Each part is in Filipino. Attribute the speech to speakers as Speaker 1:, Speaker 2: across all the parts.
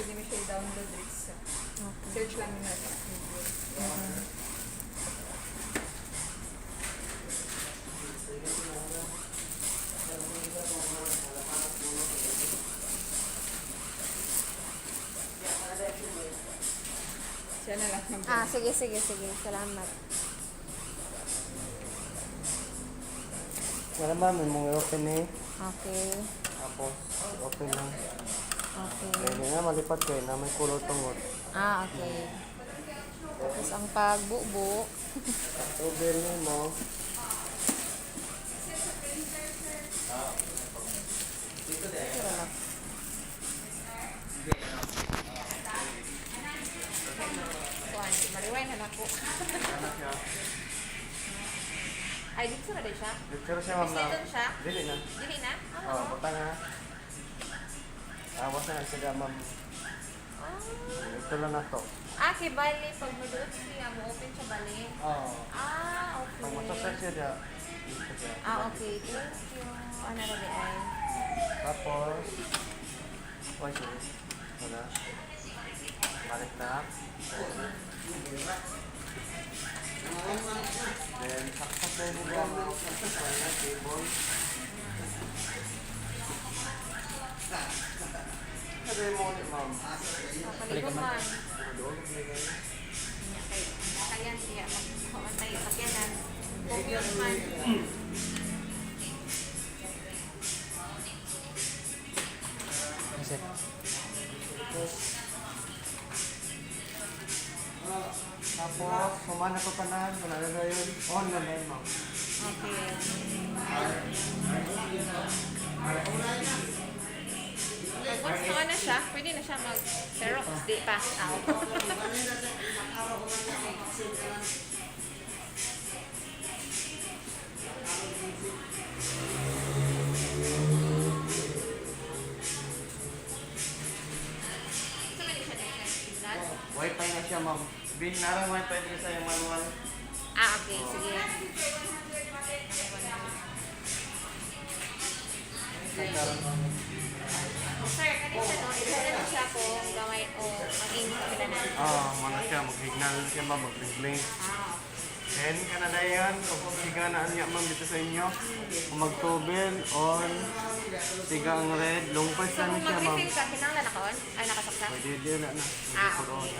Speaker 1: pwede mo siya i-download rin sa
Speaker 2: Okay.
Speaker 1: search lang nyo na sa video. Siya na lang.
Speaker 2: Sige. Salamat.
Speaker 3: Wala ba? May mga open eh.
Speaker 2: Okay.
Speaker 3: Tapos, open lang.
Speaker 2: Okay.
Speaker 3: Kaya nga, malipat kayo na may kulot tungot.
Speaker 2: Okay. Tapos ang pagbubo.
Speaker 3: Over mo.
Speaker 2: Sira lang.
Speaker 1: Kuhan, mariway na ako. Ay, dito na rin siya?
Speaker 3: Dito siya, ma'am, na.
Speaker 1: Dito siya?
Speaker 3: Dili na.
Speaker 1: Dili na?
Speaker 3: Oo, buta na. Awas na siya, ma'am. Ito lang na to.
Speaker 1: Okay, bali. Pag maduot siya, mo-open siya bali.
Speaker 3: Oo.
Speaker 1: Okay.
Speaker 3: Pag masasearch siya dyan. Dito siya.
Speaker 1: Okay. Thank you. Ano na rin ay?
Speaker 3: Tapos, sorry. Wala. Balik na. Then, saksak na yung mga saksak na table. Sabi mo ulit, ma'am.
Speaker 1: Paliguman.
Speaker 3: Doon, ligay.
Speaker 1: Kaya siya. Magpapantay. Sakyanan. Focus man.
Speaker 3: Tapos, sumana ko tanan. Wala na yun. On na na yun, ma'am.
Speaker 1: Okay. Once na na siya, pwede na siya mag-xerox. Di pa.
Speaker 3: Wi-Fi na siya, ma'am. Bin, narang Wi-Fi din sa yung manual.
Speaker 1: Okay. Sige.
Speaker 3: Nagkaroon, ma'am.
Speaker 1: Sir, kanina no, ito siya kung gamay o mag-in sa pinanan.
Speaker 3: Mana siya, mag-signal siya, ma'am, mag-blink. Then, kanada yan, kung siga na niya, ma'am, dito sa inyo. Kung mag-tubel, on, siga ang red, long press
Speaker 1: So,
Speaker 3: lang
Speaker 1: kung
Speaker 3: siya, ma'am.
Speaker 1: mag-refill ka, kinanglan ako on? Ay, nakasaksak?
Speaker 3: Pwede din na.
Speaker 1: Okay.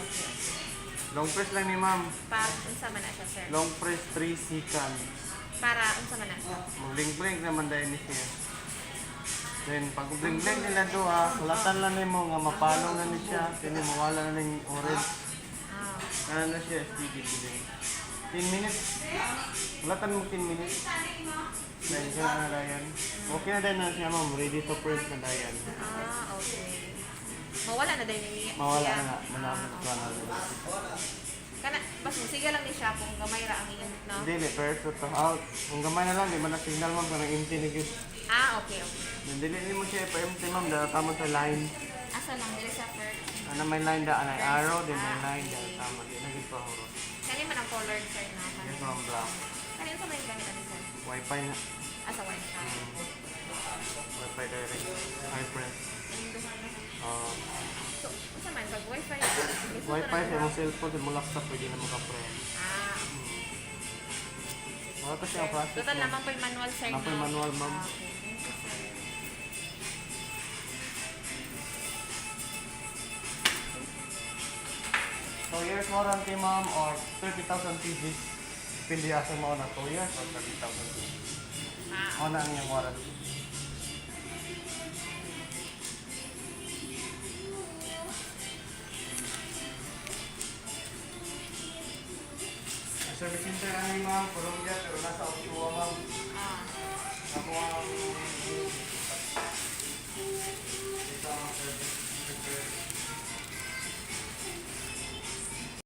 Speaker 3: Long press lang ni ma'am.
Speaker 1: Para, unsa man na siya, sir?
Speaker 3: Long press 3 second.
Speaker 1: Para, unsa man na siya?
Speaker 3: Mag-blink-blink naman dahil ni siya. Then, pag blink-blink nila doon, sulatan lang mo nga mapalong na ni siya. Kaya mawala na ng orange. Ano na siya, speedy blink. 10 minutes. Sulatan mo 10 minutes. Then, siya na dayan. Okay na din na siya, ma'am. Ready to print na dayan.
Speaker 1: Okay. Mawala na din niya.
Speaker 3: Mawala na nga. Manaman ko na.
Speaker 1: Kana, bas mo, sige lang ni siya kung gamay ra ang iyong, no?
Speaker 3: Hindi, pero to out. Kung gamay na lang, di man na-signal, ma'am, kung empty na yun.
Speaker 1: Okay.
Speaker 3: Nandili mo siya pa-empty, ma'am, dahil tama sa line.
Speaker 1: Asa lang, dili sa first.
Speaker 3: Ano may line daan ay arrow, din may line daan. Tama, di na gito huro.
Speaker 1: Kani man ang colored, sir, no?
Speaker 3: Yes, ma'am, black.
Speaker 1: Kani sa may gamit ani sir?
Speaker 3: Wi-Fi na.
Speaker 1: Asa white ka?
Speaker 3: Wi-Fi direct. High press.
Speaker 1: So, unsa man, pag wifi,
Speaker 3: Wi-Fi sa imong cellphone, sa imong laptop, pwede na maka-press. Wala to siya ang process.
Speaker 1: Total
Speaker 3: ma'am.
Speaker 1: naman po yung manual, sir,
Speaker 3: Naman po yung
Speaker 1: no?
Speaker 3: manual, ma'am.
Speaker 1: Okay, thank you, sir.
Speaker 3: So, years warranty, ma'am, or 30,000 pieces. Depende asa mo na 2 years or 30,000 pieces. Ano ang iyong warranty? Service center ang ma'am, purong dyan, pero nasa Ottawa, ma'am. Ako ang